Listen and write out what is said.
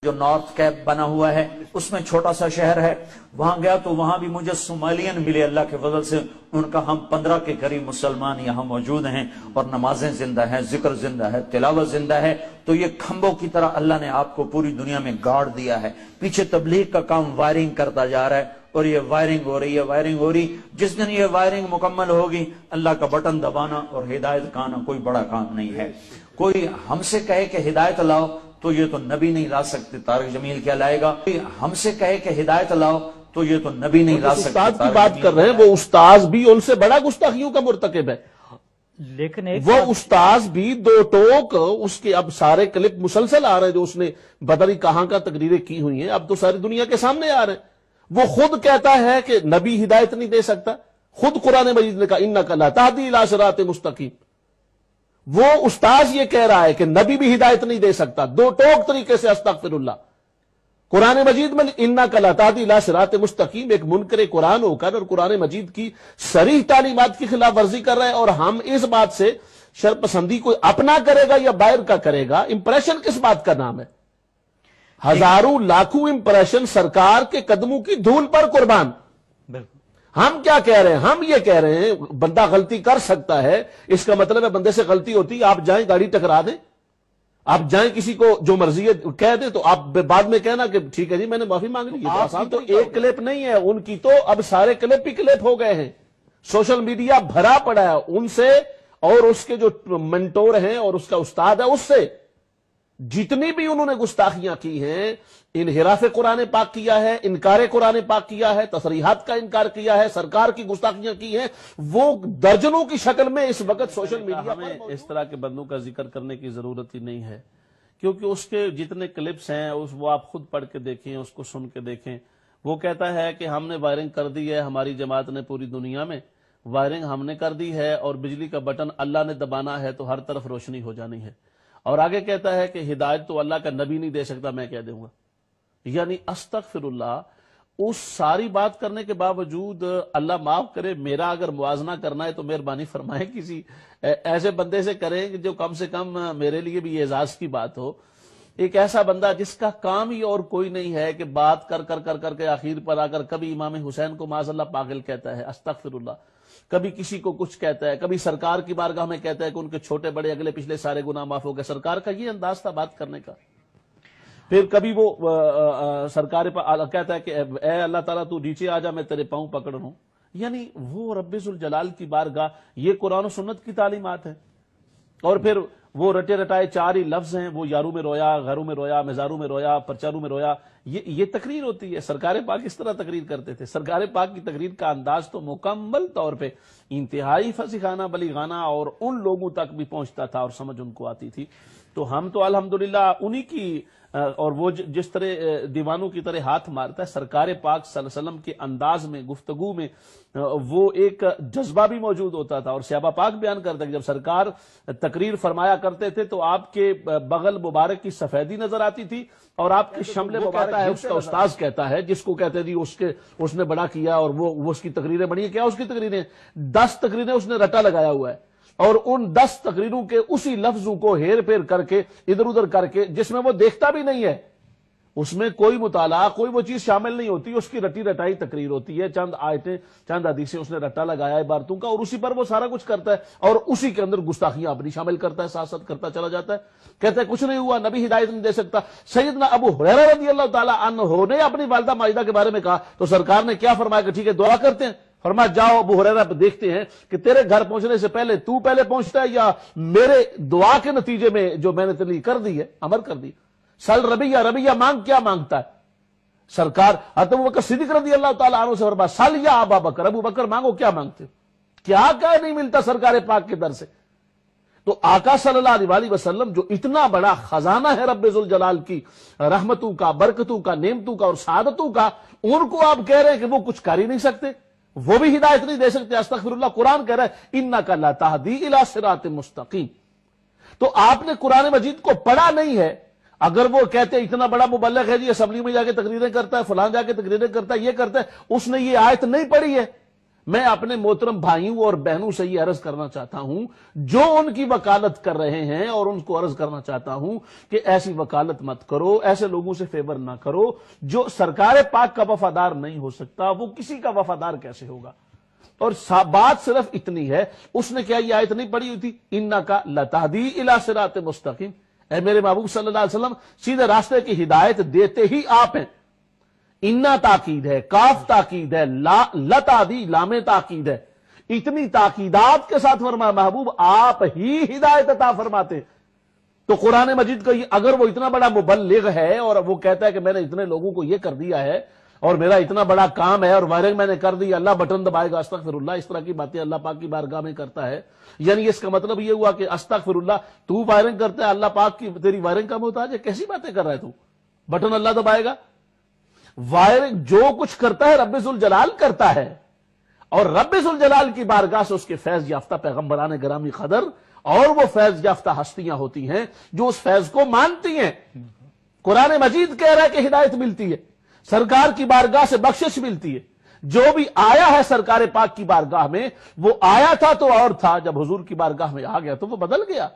جو north cap بنا ہوا ہے اس میں چھوٹا سا شہر ہے، وہاں گیا تو وہاں بھی مجھے صومالین ملے اللہ کے فضل سے، ان کا ہم 15 کے قریب مسلمان یہاں موجود ہیں اور نمازیں زندہ ہیں، ذکر زندہ ہے، تلاوت زندہ ہے۔ تو یہ کھمبوں کی طرح اللہ نے آپ کو پوری دنیا میں گاڑ دیا ہے، پیچھے تبلیغ کا کام وائرنگ کرتا جا رہا ہے اور یہ وائرنگ ہو رہی ہے، وائرنگ ہو رہی، جس دن یہ وائرنگ مکمل ہوگی اللہ کا بٹن دبانا اور ہدایت کا آنا کوئی بڑا کام نہیں ہے۔ کوئی ہم سے کہے کہ ہدایت لاؤ تو یہ تو نبی نہیں لا سکتے، طارق جمیل کیا لائے گا؟ ہم سے کہے کہ ہدایت لاؤ تو یہ تو نبی نہیں لا سکتے۔ استاد کی بات کر رہے ہیں، وہ استاذ بھی ان سے بڑا گستاخیوں کا مرتکب ہے، لیکن وہ استاذ بھی دو ٹوک اس کے اب سارے کلپ مسلسل آ رہے ہیں جو اس نے بدری کہاں کا تقریریں کی ہوئی ہیں، اب تو ساری دنیا کے سامنے آ رہے ہیں۔ وہ خود کہتا ہے کہ نبی ہدایت نہیں دے سکتا، خود قرآن مجید نے کہا اِنَّكَ لَا تَهْدِي إِلَىٰ صِرَاطٍ مُسْتَقِيمٍ۔ وہ استاذ یہ کہہ رہا ہے کہ نبی بھی ہدایت نہیں دے سکتا، دو ٹوک طریقے سے استغفر اللہ۔ قرآن مجید میں اِنَّكَ لَا تَهْدِي إِلَىٰ صِرَاطٍ مُسْتَقِيمٍ ایک منکر قرآن ہو کر اور قرآن مجید کی صریح تعلیمات کی خلاف ورزی کر رہا ہے، اور ہم اس بات سے شرپسندی کوئی اپنا کرے گا یا باہر کا کرے گا؟ امپریشن کس بات کا نام ہے؟ ہزاروں لاکھوں امپریشن سرکار کے قدموں کی دھول پر قربان۔ ہم کیا کہہ رہے ہیں؟ ہم یہ کہہ رہے ہیں بندہ غلطی کر سکتا ہے، اس کا مطلب ہے بندے سے غلطی ہوتی، آپ جائیں گاڑی ٹکرا دیں، آپ جائیں کسی کو جو مرضی کہہ دیں تو آپ بعد میں کہنا کہ ٹھیک ہے جی میں نے معافی مانگ لی۔ آپ کی تو ایک کلپ نہیں ہے، ان کی تو اب سارے کلپ ہی کلپ ہو گئے ہیں، سوشل میڈیا بھرا پڑا ہے ان سے، اور اس کے جو منٹور ہیں اور اس کا استاد ہے اس سے جتنی بھی انہوں نے گستاخیاں کی ہیں، انحراف قرآن پاک کیا ہے، انکار قرآن پاک کیا ہے، تصریحات کا انکار کیا ہے، سرکار کی گستاخیاں کی ہیں، وہ درجنوں کی شکل میں اس وقت سوشل میڈیا میں اس طرح کے بندوں کا ذکر کرنے کی ضرورت ہی نہیں ہے، کیونکہ اس کے جتنے کلپس ہیں وہ آپ خود پڑھ کے دیکھیں، اس کو سن کے دیکھیں۔ وہ کہتا ہے کہ ہم نے وائرنگ کر دی ہے، ہماری جماعت نے پوری دنیا میں وائرنگ ہم نے کر دی ہے، اور بجلی کا بٹن اللہ نے دبانا ہے تو ہر طرف روشنی ہو جانی ہے۔ اور آگے کہتا ہے کہ ہدایت تو اللہ کا نبی نہیں دے سکتا، میں کہہ دوں گا۔ یعنی استغفر اللہ، اس ساری بات کرنے کے باوجود اللہ معاف کرے، میرا اگر موازنہ کرنا ہے تو مہربانی فرمائیں کسی ایسے بندے سے کریں کہ جو کم سے کم میرے لیے بھی اعزاز کی بات ہو۔ ایک ایسا بندہ جس کا کام ہی اور کوئی نہیں ہے کہ بات کر کے آخر پر آ کر کبھی امام حسین کو معاذ اللہ پاگل کہتا ہے، استغفر اللہ، کبھی کسی کو کچھ کہتا ہے، کبھی سرکار کی بارگاہ میں کہتا ہے کہ ان کے چھوٹے بڑے اگلے پچھلے سارے گناہ معاف ہو گئے۔ سرکار کا یہ انداز تھا بات کرنے کا۔ پھر کبھی وہ سرکار پر کہتا ہے کہ اے اللہ تعالیٰ تو نیچے آ جا، میں تیرے پاؤں پکڑ رہا ہوں۔ یعنی وہ رب ذوالجلال کی بارگاہ، یہ قرآن و سنت کی تعلیمات ہے۔ اور پھر وہ رٹے رٹائے چار ہی لفظ ہیں، وہ یاروں میں رویا، گھروں میں رویا، مزاروں میں رویا، پرچاروں میں رویا، یہ تقریر ہوتی ہے۔ سرکار پاک اس طرح تقریر کرتے تھے۔ سرکار پاک کی تقریر کا انداز تو مکمل طور پہ انتہائی فصیحانہ بلیغانہ اور ان لوگوں تک بھی پہنچتا تھا اور سمجھ ان کو آتی تھی۔ تو ہم تو الحمدللہ انہی کی، اور وہ جس طرح دیوانوں کی طرح ہاتھ مارتا ہے، سرکار پاک صلی اللہ علیہ وسلم کے انداز میں، گفتگو میں وہ ایک جذبہ بھی موجود ہوتا تھا۔ اور صحابہ پاک بیان کرتے ہیں کہ جب سرکار تقریر فرمایا کرتے تھے تو آپ کے بغل مبارک کی سفیدی نظر آتی تھی، اور آپ کے شمل مبارک ہے، اس کا استاذ کہتا ہے جس کو کہتے جی اس نے بڑا کیا اور وہ اس کی تقریریں بڑی ہیں۔ کیا اس کی تقریریں؟ 10 تقریریں اس نے رٹا لگایا ہوا ہے، اور ان 10 تقریروں کے اسی لفظوں کو ہیر پھیر کر کے ادھر ادھر کر کے، جس میں وہ دیکھتا بھی نہیں ہے، اس میں کوئی مطالعہ کوئی وہ چیز شامل نہیں ہوتی، اس کی رٹی رٹائی تقریر ہوتی ہے، چند آیتیں چند حدیثیں اس نے رٹا لگایا عبارتوں کا، اور اسی پر وہ سارا کچھ کرتا ہے، اور اسی کے اندر گستاخیاں اپنی شامل کرتا ہے، ساتھ ساتھ کرتا چلا جاتا ہے۔ کہتا ہے کچھ نہیں ہوا، نبی ہدایت نہیں دے سکتا۔ سیدنا ابو ہریرہ رضی اللہ تعالیٰ عنہ نے اپنی والدہ ماجدہ کے بارے میں کہا تو سرکار نے کیا فرمایا کہ ٹھیک ہے دعا کرتے ہیں۔ فرمایا جاؤ ابو ہریرہ پہ دیکھتے ہیں کہ تیرے گھر پہنچنے سے پہلے تو پہلے پہنچتا ہے یا میرے دعا کے نتیجے میں جو میں نے تیری کر دی ہے، امر کر دی۔ سل ربیہ، ربیہ مانگ، کیا مانگتا ہے؟ سرکار حضرت ابو بکر صدیق رضی اللہ تعالیٰ عنہ سے فرمایا سل یا ابا بکر، ابو بکر مانگو، کیا مانگتے ہو؟ کیا نہیں ملتا سرکار پاک کے در سے؟ تو آقا صلی اللہ علیہ وسلم جو اتنا بڑا خزانہ ہے رب ذوالجلال کی رحمتوں کا، برکتوں کا، نعمتوں کا اور سعادتوں کا، ان کو آپ کہہ رہے ہیں کہ وہ کچھ کر ہی نہیں سکتے، وہ بھی ہدایت نہیں دے سکتے۔ استغفر اللہ، قرآن کہہ رہا ہے اِنَّكَ لَا تَهْدِي إِلَىٰ صِرَاطٍ مُسْتَقِيمٍ۔ تو آپ نے قرآن مجید کو پڑھا نہیں ہے۔ اگر وہ کہتے اتنا بڑا مبلغ ہے جی، اسمبلی میں جا کے تقریریں کرتا ہے، فلان جا کے تقریریں کرتا ہے، یہ کرتا ہے، اس نے یہ آیت نہیں پڑھی ہے، میں اپنے محترم بھائیوں اور بہنوں سے یہ عرض کرنا چاہتا ہوں جو ان کی وکالت کر رہے ہیں، اور ان کو عرض کرنا چاہتا ہوں کہ ایسی وکالت مت کرو، ایسے لوگوں سے فیور نہ کرو۔ جو سرکار پاک کا وفادار نہیں ہو سکتا وہ کسی کا وفادار کیسے ہوگا؟ اور بات صرف اتنی ہے، اس نے کیا یہ آیت نہیں پڑھی ہوئی تھی، اِنَّکَ لَتَہْدِی إِلَىٰ صِرَاطٍ مُسْتَقِیمٍ، اے میرے محبوب صلی اللہ علیہ وسلم سیدھے راستے کی ہدایت دیتے ہی آپ ہیں۔ انا تاکید ہے، کاف تاکید ہے، لتادی لام تاکید ہے، اتنی تاکیدات کے ساتھ فرمایا محبوب آپ ہی ہدایت عطا فرماتے۔ تو قرآن مجید کا اگر وہ اتنا بڑا مبلغ ہے اور وہ کہتا ہے کہ میں نے اتنے لوگوں کو یہ کر دیا ہے اور میرا اتنا بڑا کام ہے اور وائرنگ میں نے کر دی، اللہ بٹن دبائے گا استغفر اللہ، اس طرح کی باتیں اللہ پاک کی بارگاہ میں کرتا ہے، یعنی اس کا مطلب یہ ہوا کہ استغفر اللہ تو وائرنگ کرتا ہے، اللہ پاک کی تیری وائرنگ کا محتاج ہے؟ کیسی باتیں کر رہا ہے تو؟ بٹن اللہ دبائے گا؟ وائرنگ جو کچھ کرتا ہے رب ذوالجلال کرتا ہے، اور رب ذوالجلال کی بارگاہ سے اس کے فیض یافتہ پیغمبران گرامی قدر اور وہ فیض یافتہ ہستیاں ہوتی ہیں جو اس فیض کو مانتی ہیں۔ قرآن مجید کہہ رہا ہے کہ ہدایت ملتی ہے، سرکار کی بارگاہ سے بخشش ملتی ہے۔ جو بھی آیا ہے سرکار پاک کی بارگاہ میں، وہ آیا تھا تو اور تھا، جب حضور کی بارگاہ میں آ گیا تو وہ بدل گیا۔